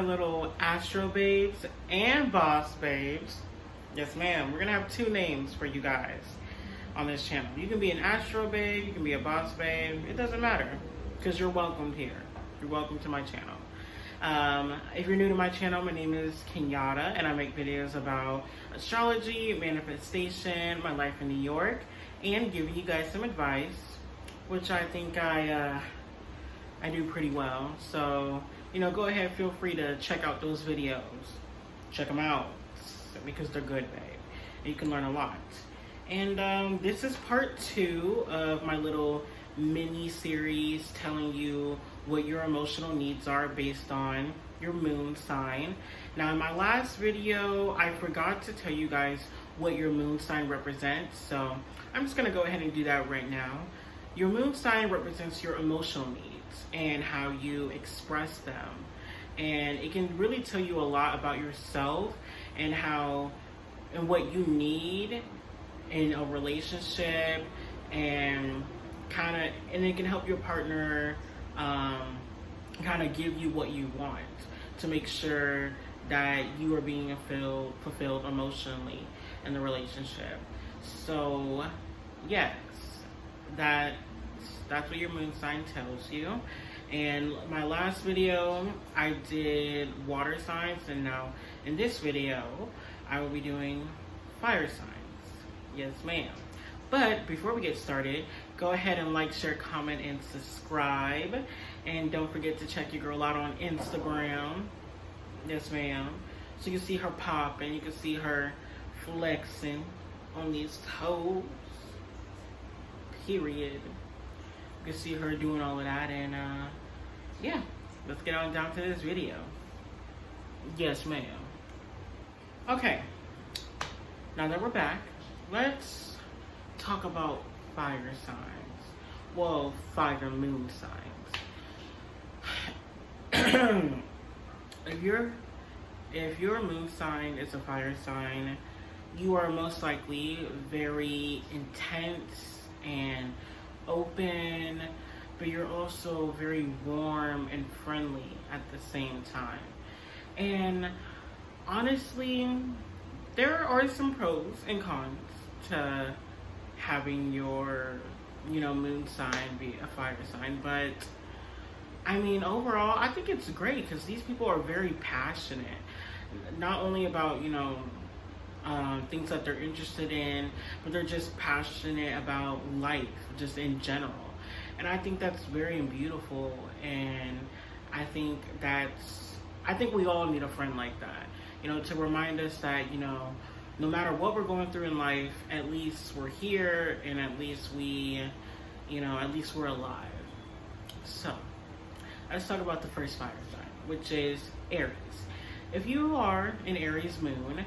little Astro Babes and Boss Babes. Yes, ma'am. We're going to have two names for you guys on this channel. You can be an Astro Babe, you can be a Boss Babe. It doesn't matter because you're welcomed here. You're welcome to my channel. If you're new to my channel, my name is Kenyatta, and I make videos about astrology, manifestation, my life in New York, and giving you guys some advice, which I think I do pretty well. So, go ahead, feel free to check out those videos. Check them out because they're good, babe. And you can learn a lot. And this is part 2 of my little mini series telling you what your emotional needs are based on your moon sign. Now, in my last video, I forgot to tell you guys what your moon sign represents, so I'm just going to go ahead and do that right now. Your moon sign represents your emotional needs and how you express them, and it can really tell you a lot about yourself and what you need in a relationship, and it can help your partner kind of give you what you want to make sure that you are being fulfilled emotionally in the relationship. So yes, that's what your moon sign tells you. And my last video I did water signs, and now in this video I will be doing fire signs. Yes, ma'am. But before we get started, go ahead and like, share, comment, and subscribe. And don't forget to check your girl out on Instagram. Yes, ma'am. So you can see her pop, and you can see her flexing on these toes. Period. You can see her doing all of that, and yeah, let's get on down to this video. Yes, ma'am. Okay, now that we're back, let's talk about fire signs. Well, fire moon signs. If your moon sign is a fire sign, you are most likely very intense and open, but you're also very warm and friendly at the same time. And honestly, there are some pros and cons to having your moon sign be a fire sign, but I mean, overall, I think it's great because these people are very passionate, not only about things that they're interested in, but they're just passionate about life just in general. And I think that's very beautiful, and I think we all need a friend like that, to remind us that no matter what we're going through in life, at least we're here, and at least we're alive. So let's talk about the first fire sign, which is Aries. If you are an Aries moon,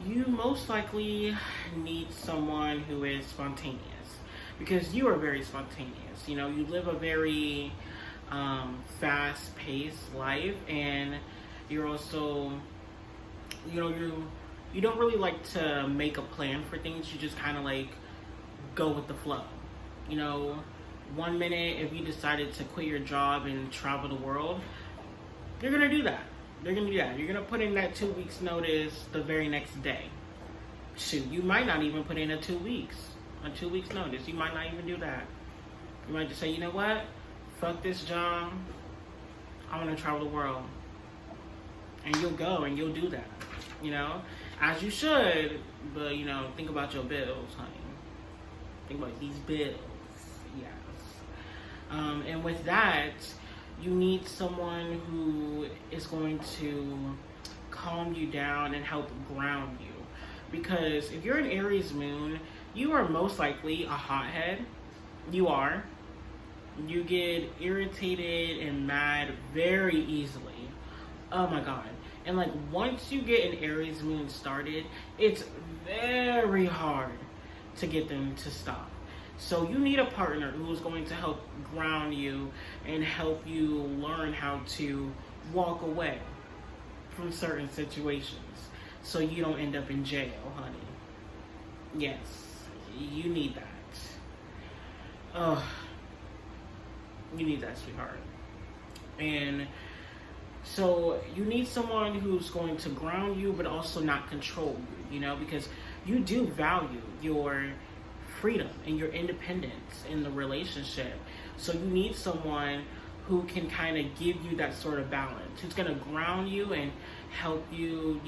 you most likely need someone who is spontaneous, because you are very spontaneous. You live a very fast-paced life, and you're also, you don't really like to make a plan for things. You just kind of like go with the flow. 1 minute, if you decided to quit your job and travel the world, you're gonna do that. You're gonna put in that 2 weeks notice the very next day. Shoot, you might not even put in a 2 weeks notice. You might not even do that. You might just say, you know what? Fuck this job. I want to travel the world. And you'll go and you'll do that. As you should, but think about your bills, honey. Think about these bills. Yes. And with that, you need someone who is going to calm you down and help ground you. Because if you're an Aries moon, you are most likely a hothead. You are. You get irritated and mad very easily. Oh my God. And like once you get an Aries moon started, it's very hard to get them to stop. So you need a partner who is going to help ground you and help you learn how to walk away from certain situations so you don't end up in jail, honey. Yes, you need that. You need that, sweetheart. And So you need someone who's going to ground you, but also not control you, because you do value your freedom and your independence in the relationship. So you need someone who can kind of give you that sort of balance, who's going to ground you and help you,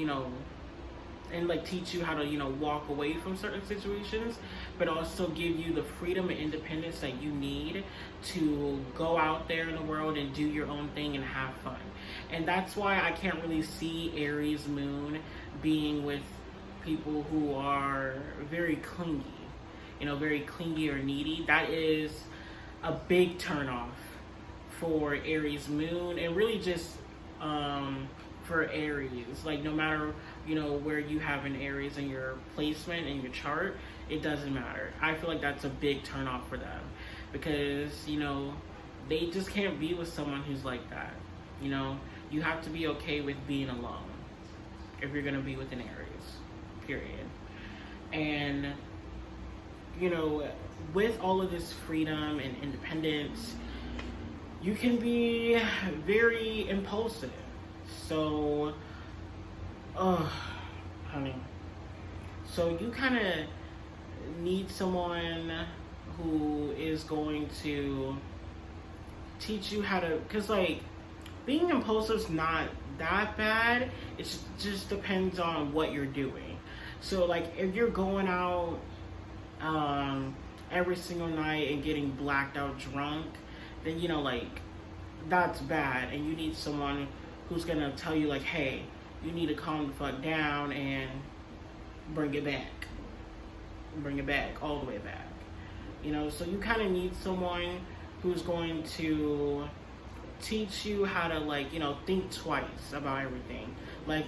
and like teach you how to, walk away from certain situations, but also give you the freedom and independence that you need to go out there in the world and do your own thing and have fun. And that's why I can't really see Aries moon being with people who are very clingy, very clingy or needy. That is a big turnoff for Aries moon, and really just for Aries. Like, no matter where you have an Aries in your placement in your chart, it doesn't matter. I feel like that's a big turnoff for them, because they just can't be with someone who's like that. You have to be okay with being alone if you're gonna be with an Aries, period. And with all of this freedom and independence, you can be very impulsive. So, honey. So you kind of need someone who is going to teach you how to, because like being impulsive is not that bad. It just depends on what you're doing. So like if you're going out every single night and getting blacked out drunk, then like that's bad, and you need someone who's gonna tell you like, hey, you need to calm the fuck down and bring it back all the way back. So you kind of need someone who's going to teach you how to like think twice about everything. Like,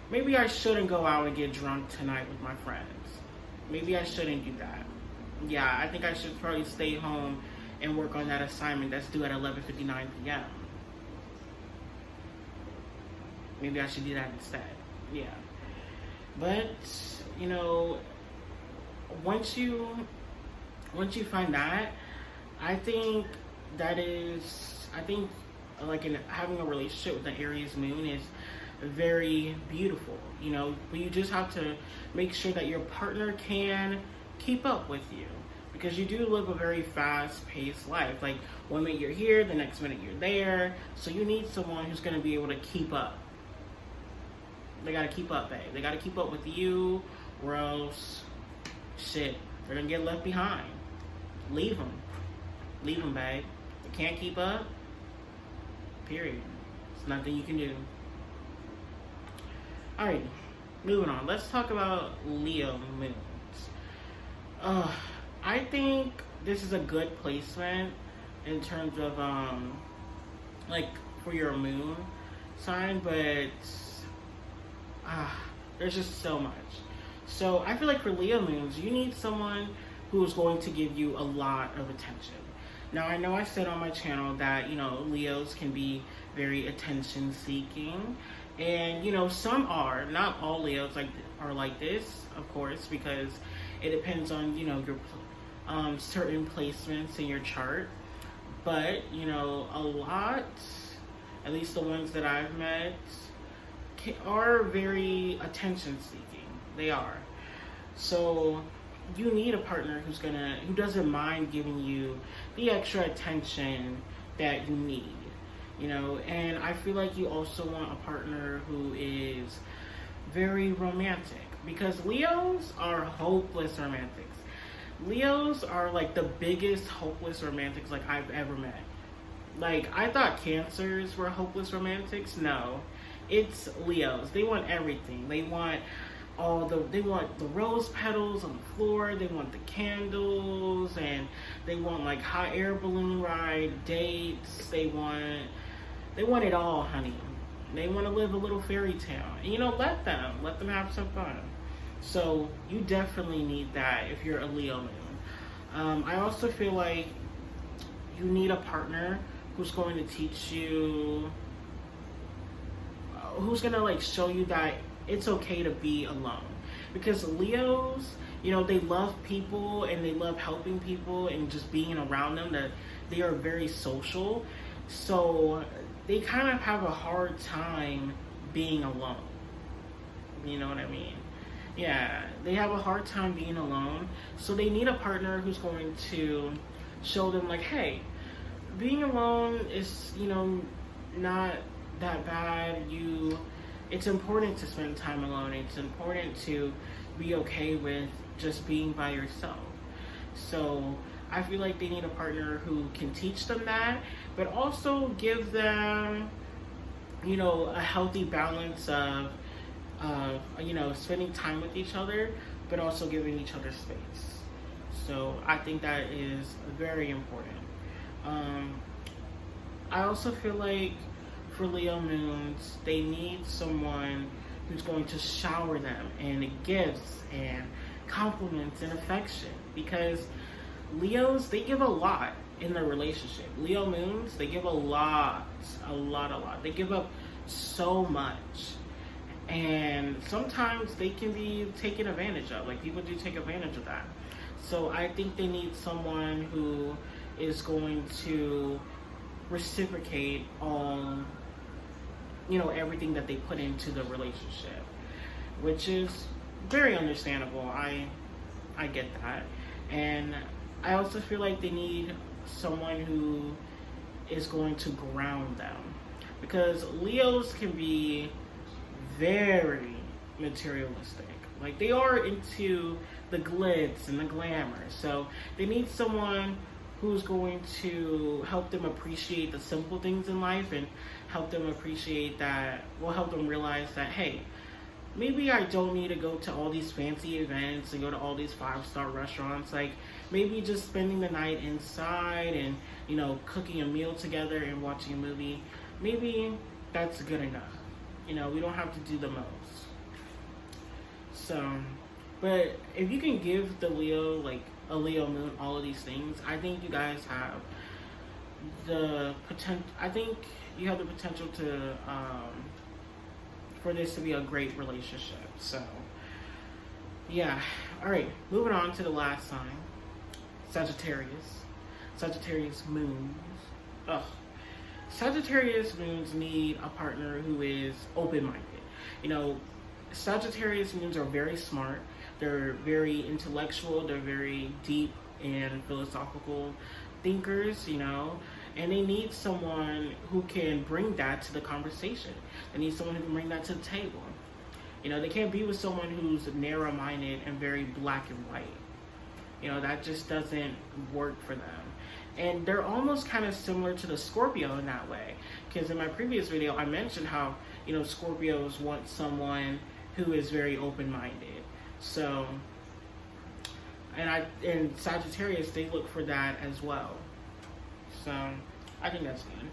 maybe I shouldn't go out and get drunk tonight with my friends. Maybe I shouldn't do that. Yeah, I think I should probably stay home and work on that assignment that's due at 11:59 p.m. Maybe I should do that instead. Yeah. But, once you find that, I think like having a relationship with an Aries moon is very beautiful, but you just have to make sure that your partner can keep up with you, because you do live a very fast-paced life. Like, one minute you're here, the next minute you're there, so you need someone who's going to be able to keep up. They got to keep up, babe. They got to keep up with you, or else, shit, they're going to get left behind. Leave them, babe. They can't keep up, period. There's nothing you can do. Alright, moving on. Let's talk about Leo moons. I think this is a good placement in terms of like for your moon sign, but there's just so much. So I feel like for Leo moons, you need someone who is going to give you a lot of attention. Now, I know I said on my channel that Leos can be very attention seeking, and some are. Not all Leos are like this, of course, because it depends on your certain placements in your chart. But a lot, at least the ones that I've met, are very attention seeking. They are. So you need a partner who doesn't mind giving you the extra attention that you need. And I feel like you also want a partner who is very romantic, because Leos are hopeless romantics. Leos are like the biggest hopeless romantics like I've ever met. Like, I thought Cancers were hopeless romantics. No, it's Leos. They want everything. They want the rose petals on the floor. They want the candles, and they want like hot air balloon ride dates. They want it all, honey. They want to live a little fairy tale. And let them have some fun. So you definitely need that if you're a Leo moon. I also feel like you need a partner who's going to teach you, who's going to like show you that it's okay to be alone. Because Leos, they love people and they love helping people and just being around them. That they are very social. So they kind of have a hard time being alone. You know what I mean? Yeah, they have a hard time being alone. So they need a partner who's going to show them like, hey, being alone is, not that bad. It's important to spend time alone. It's important to be okay with just being by yourself. So I feel like they need a partner who can teach them that, but also give them, a healthy balance of, spending time with each other, but also giving each other space. So I think that is very important. I also feel like for Leo moons, they need someone who's going to shower them in gifts and compliments and affection, because Leos, they give a lot in their relationship. Leo moons, they give a lot. They give up so much. And sometimes they can be taken advantage of. Like, people do take advantage of that. So I think they need someone who is going to reciprocate on, everything that they put into the relationship, which is very understandable. I get that. And I also feel like they need someone who is going to ground them, because Leos can be very materialistic. Like, they are into the glitz and the glamour. So they need someone who's going to help them appreciate the simple things in life, and help them appreciate that, will help them realize that, hey, maybe I don't need to go to all these fancy events and go to all these 5-star restaurants. Like, maybe just spending the night inside and, cooking a meal together and watching a movie, maybe that's good enough. We don't have to do the most. So, but if you can give the Leo, like a Leo moon, all of these things, I think you guys have the potential. I think you have the potential to, for this to be a great relationship. So, yeah. All right, moving on to the last sign, Sagittarius. Sagittarius moons. Ugh. Sagittarius moons need a partner who is open-minded. Sagittarius moons are very smart. They're very intellectual. They're very deep and philosophical thinkers, and they need someone who can bring that to the conversation. They need someone who can bring that to the table. They can't be with someone who's narrow-minded and very black and white. That just doesn't work for them. And they're almost kind of similar to the Scorpio in that way. Because in my previous video, I mentioned how, Scorpios want someone who is very open-minded. So, and Sagittarius, they look for that as well. So, I think that's good.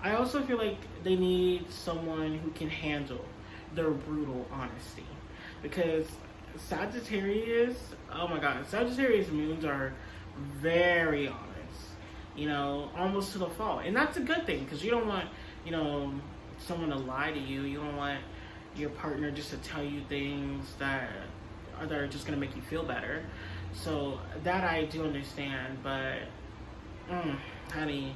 I also feel like they need someone who can handle their brutal honesty. Because Sagittarius, oh my God, Sagittarius moons are very honest. Almost to the fault. And that's a good thing, because you don't want, someone to lie to you. You don't want your partner just to tell you things that are just going to make you feel better. So that I do understand, but honey,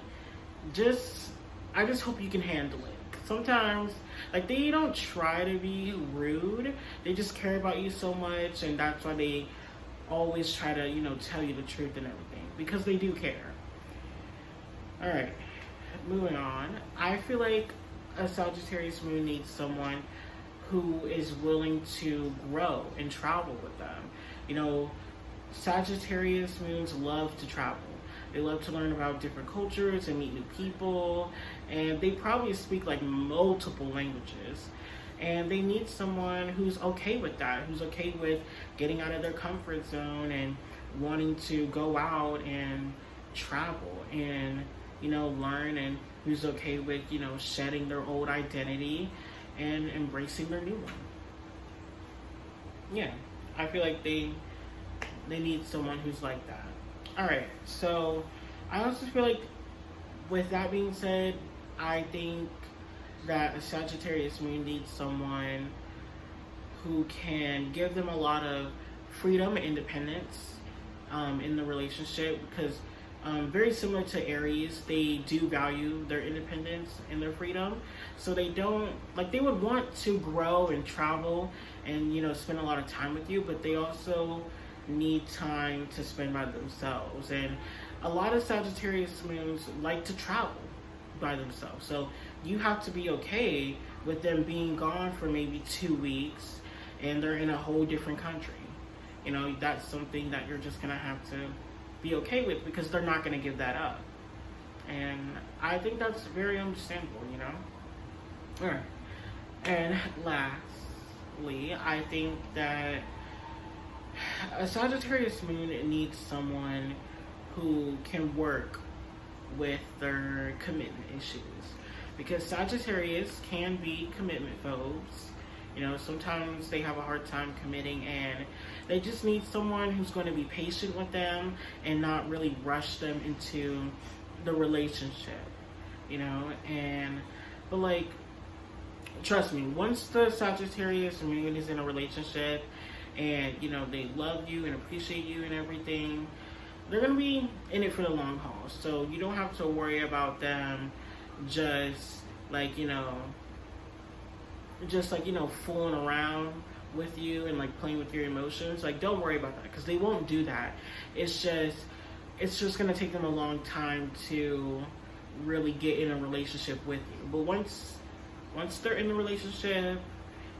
I just hope you can handle it. Sometimes, like, they don't try to be rude. They just care about you so much, and that's why they always try to, tell you the truth and everything, because they do care. All right, moving on. I feel like a Sagittarius moon needs someone who is willing to grow and travel with them. Sagittarius moons love to travel. They love to learn about different cultures and meet new people, and they probably speak like multiple languages. And they need someone who's okay with that, who's okay with getting out of their comfort zone and wanting to go out and travel and, learn, and who's okay with, shedding their old identity and embracing their new one. Yeah, I feel like they need someone who's like that. All right, so I also feel like, with that being said, I think that a Sagittarius moon needs someone who can give them a lot of freedom and independence in the relationship, because Very similar to Aries, they do value their independence and their freedom. So they don't, like, they would want to grow and travel and, you know, spend a lot of time with you, but they also need time to spend by themselves. And a lot of Sagittarius moons like to travel by themselves. So you have to be okay with them being gone for maybe 2 weeks and they're in a whole different country. You know, that's something that you're just gonna have to be okay with, because they're not gonna give that up. And I think that's very understandable, you know? All right. And lastly, I think that a Sagittarius moon needs someone who can work with their commitment issues, because Sagittarius can be commitment phobes. You know, sometimes they have a hard time committing, and they just need someone who's going to be patient with them and not really rush them into the relationship, you know. And but like, trust me, once the Sagittarius moon is in a relationship and, you know, they love you and appreciate you and everything, they're going to be in it for the long haul. So you don't have to worry about them just like, you know, fooling around with you and like playing with your emotions. Like, don't worry about that, because they won't do that. It's just going to take them a long time to really get in a relationship with you. But once they're in the relationship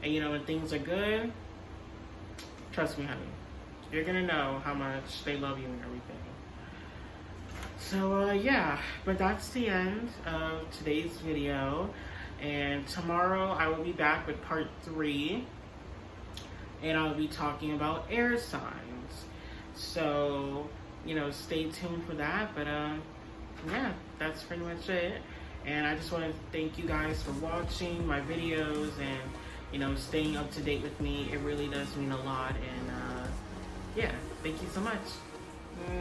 and, you know, and things are good, trust me, honey, you're gonna know how much they love you and everything. So yeah, but that's the end of today's video, and tomorrow I will be back with part 3, and I'll be talking about air signs. So, you know, stay tuned for that. But yeah, that's pretty much it. And I just want to thank you guys for watching my videos and, you know, staying up to date with me. It really does mean a lot. And yeah, thank you so much.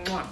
Mwah.